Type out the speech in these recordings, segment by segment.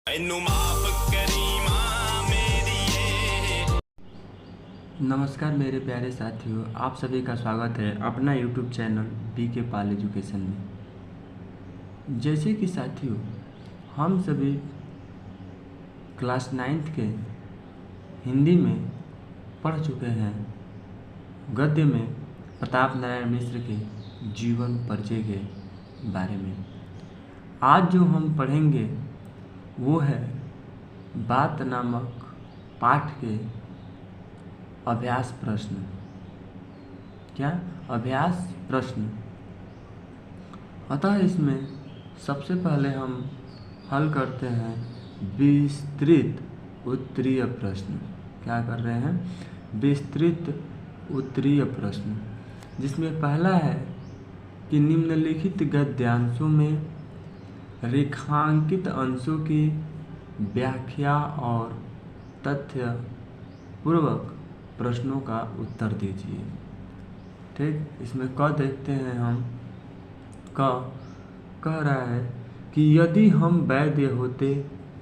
मैनू माफ करी मां मेरी ये। नमस्कार मेरे प्यारे साथियों, आप सभी का स्वागत है अपना यूट्यूब चैनल BK पाल एजुकेशन में। जैसे कि साथियों, हम सभी क्लास 9th के हिंदी में पढ़ चुके हैं गद्य में प्रताप नारायण मिश्र के जीवन परिचय के बारे में। आज जो हम पढ़ेंगे वो है बात नामक पाठ के अभ्यास प्रश्न। क्या अभ्यास प्रश्न? अतः इसमें सबसे पहले हम हल करते हैं विस्तृत उत्तरीय प्रश्न। क्या कर रहे हैं? विस्तृत उत्तरीय प्रश्न, जिसमें पहला है कि निम्नलिखित गद्यांशों में रेखांकित अंशों की व्याख्या और तथ्य पूर्वक प्रश्नों का उत्तर दीजिए। ठीक, इसमें क देखते हैं हम। क कह रहा है कि यदि हम वैद्य होते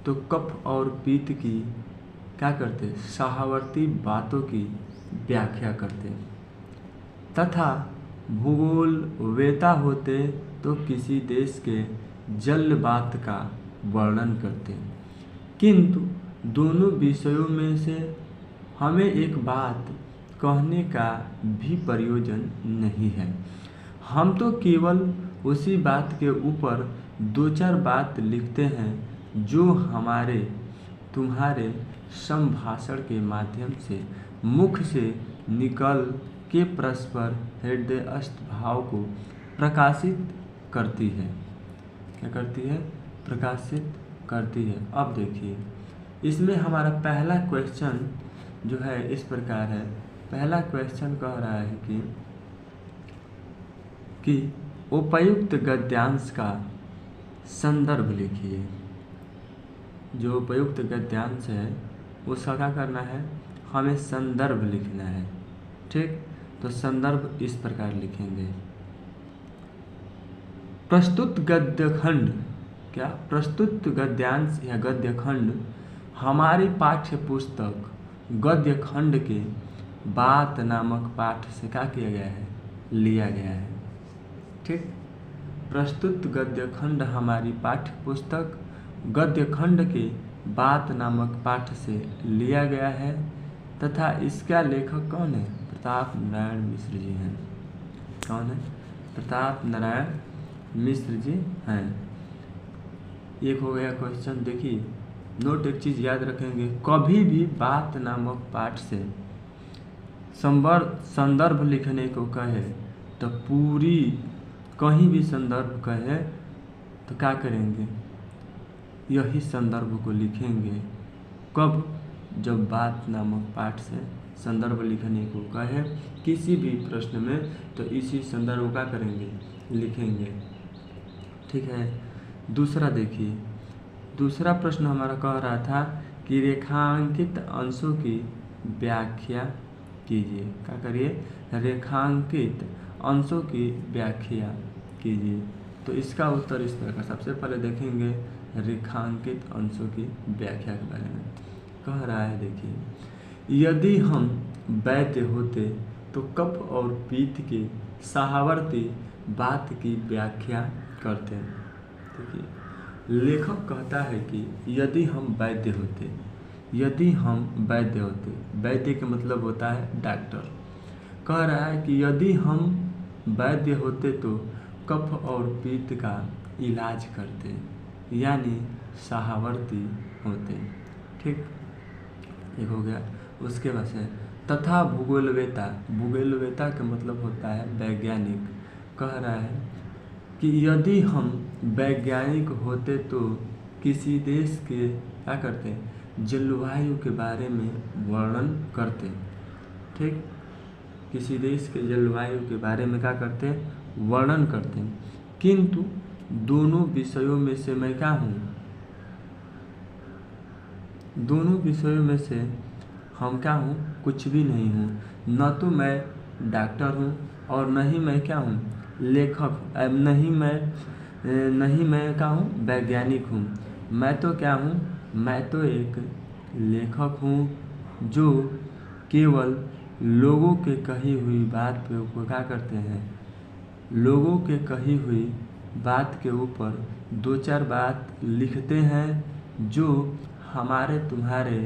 तो कफ और पित्त की क्या करते? सहावर्ती बातों की व्याख्या करते। तथा भूगोल वेता होते तो किसी देश के जल बात का वर्णन करते। किंतु दोनों विषयों में से हमें एक बात कहने का भी प्रयोजन नहीं है। हम तो केवल उसी बात के ऊपर दो चार बात लिखते हैं जो हमारे तुम्हारे संभाषण के माध्यम से मुख से निकल के परस्पर हृदयस्थ भाव को प्रकाशित करती है। क्या करती है? प्रकाशित करती है। अब देखिए, इसमें हमारा पहला क्वेश्चन जो है इस प्रकार है। पहला क्वेश्चन कह रहा है कि उपयुक्त गद्यांश का संदर्भ लिखिए। जो उपयुक्त गद्यांश है उसका क्या करना है? हमें संदर्भ लिखना है। ठीक, तो संदर्भ इस प्रकार लिखेंगे। प्रस्तुत गद्य खंड, क्या प्रस्तुत गद्यांश या गद्य खंड हमारी पाठ्य पुस्तक गद्य खंड के बात नामक पाठ से क्या किया गया है? लिया गया है। ठीक, प्रस्तुत गद्य खंड हमारी पाठ्य पुस्तक गद्य खंड के बात नामक पाठ से लिया गया है तथा इसका लेखक कौन है? प्रताप नारायण मिश्र जी हैं। कौन है? प्रताप नारायण मिश्र जी हैं। एक हो गया क्वेश्चन। देखिए, नोट एक चीज़ याद रखेंगे, कभी भी बात नामक पाठ से संदर्भ लिखने को कहे तो पूरी, कहीं भी संदर्भ कहे तो क्या करेंगे? यही संदर्भ को लिखेंगे। कब? जब बात नामक पाठ से संदर्भ लिखने को कहे किसी भी प्रश्न में, तो इसी संदर्भ का करेंगे, लिखेंगे। ठीक है। दूसरा देखिए, दूसरा प्रश्न हमारा कह रहा था कि रेखांकित अंशों की व्याख्या कीजिए। क्या करिए? रेखांकित अंशों की व्याख्या कीजिए। तो इसका उत्तर इस प्रकार, सबसे पहले देखेंगे रेखांकित अंशों की व्याख्या के बारे में। कह रहा है, देखिए, यदि हम वैद्य होते तो कफ और पित्त के सहावर्ती बात की व्याख्या करते। देखिए, लेखक कहता है कि यदि हम वैद्य होते, यदि हम वैद्य होते, वैद्य का मतलब होता है डॉक्टर। कह रहा है कि यदि हम वैद्य होते तो कफ और पित्त का इलाज करते, यानी सहावर्ती होते। ठीक, एक हो गया। उसके बाद से तथा भूगोलवेता, भूगोलवेता का मतलब होता है वैज्ञानिक। कह रहा है कि यदि हम वैज्ञानिक होते तो किसी देश के क्या करते? जलवायु के बारे में वर्णन करते। ठीक, किसी देश के जलवायु के बारे में क्या करते? वर्णन करते। किंतु दोनों विषयों में से मैं क्या हूँ? दोनों विषयों में से हम क्या हूँ? कुछ भी नहीं हूँ। न तो मैं डॉक्टर हूँ और न ही मैं क्या हूँ? लेखक। नहीं मैं क्या हूँ? वैज्ञानिक हूँ। मैं तो क्या हूँ, मैं तो एक लेखक हूँ जो केवल लोगों के कही हुई बात पे ऊपर क्या करते हैं, लोगों के कही हुई बात के ऊपर दो चार बात लिखते हैं जो हमारे तुम्हारे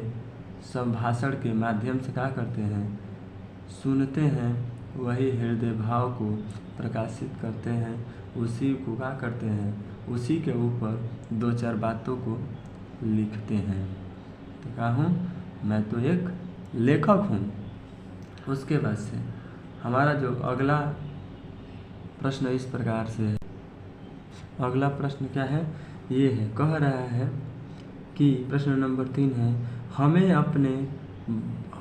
संभाषण के माध्यम से क्या करते हैं, सुनते हैं, वही हृदय भाव को प्रकाशित करते हैं, उसी को क्या करते हैं, उसी के ऊपर दो चार बातों को लिखते हैं। तो क्या हूँ, मैं तो एक लेखक हूँ। उसके बाद से हमारा जो अगला प्रश्न इस प्रकार से है। अगला प्रश्न क्या है, ये है, कह रहा है कि प्रश्न नंबर 3 है,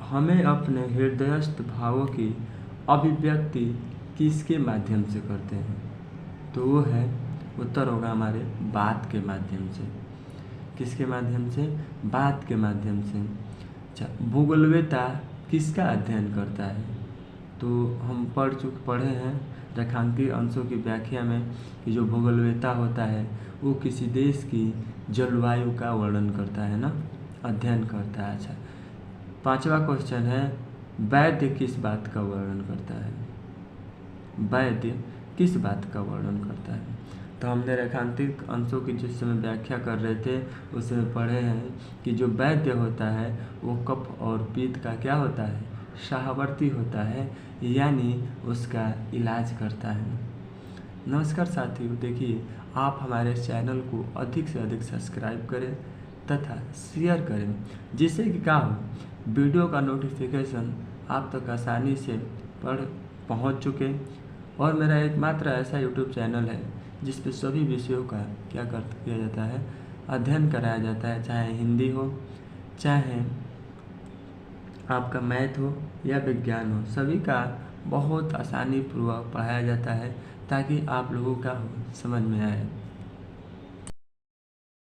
हमें अपने हृदयस्थ भावों की अभिव्यक्ति किसके माध्यम से करते हैं। तो वो है, उत्तर होगा हमारे बात के माध्यम से। किसके माध्यम से, बात के माध्यम से। अच्छा, भूगोलवेता किसका अध्ययन करता है। तो हम पढ़े हैं रेखांकित अंशों की व्याख्या में कि जो भूगोलवेता होता है वो किसी देश की जलवायु का वर्णन करता है ना, अध्ययन करता है। अच्छा, 5वां क्वेश्चन है, वैद्य किस बात का वर्णन करता है। वैद्य किस बात का वर्णन करता है। तो हमने रेखांकित अंशों की जिस समय व्याख्या कर रहे थे उस समय पढ़े हैं कि जो वैद्य होता है वो कफ और पित्त का क्या होता है, सहावर्ती होता है, यानी उसका इलाज करता है। नमस्कार साथियों, देखिए आप हमारे चैनल को अधिक से अधिक सब्सक्राइब करें तथा शेयर करें, जिससे कि क्या हो, वीडियो का नोटिफिकेशन आप तक आसानी से पहुंच चुके। और मेरा एकमात्र ऐसा यूट्यूब चैनल है जिस पे सभी विषयों का किया जाता है, अध्ययन कराया जाता है, चाहे हिंदी हो, चाहे आपका मैथ हो या विज्ञान हो, सभी का बहुत आसानी पूर्वक पढ़ाया जाता है ताकि आप लोगों का समझ में आए।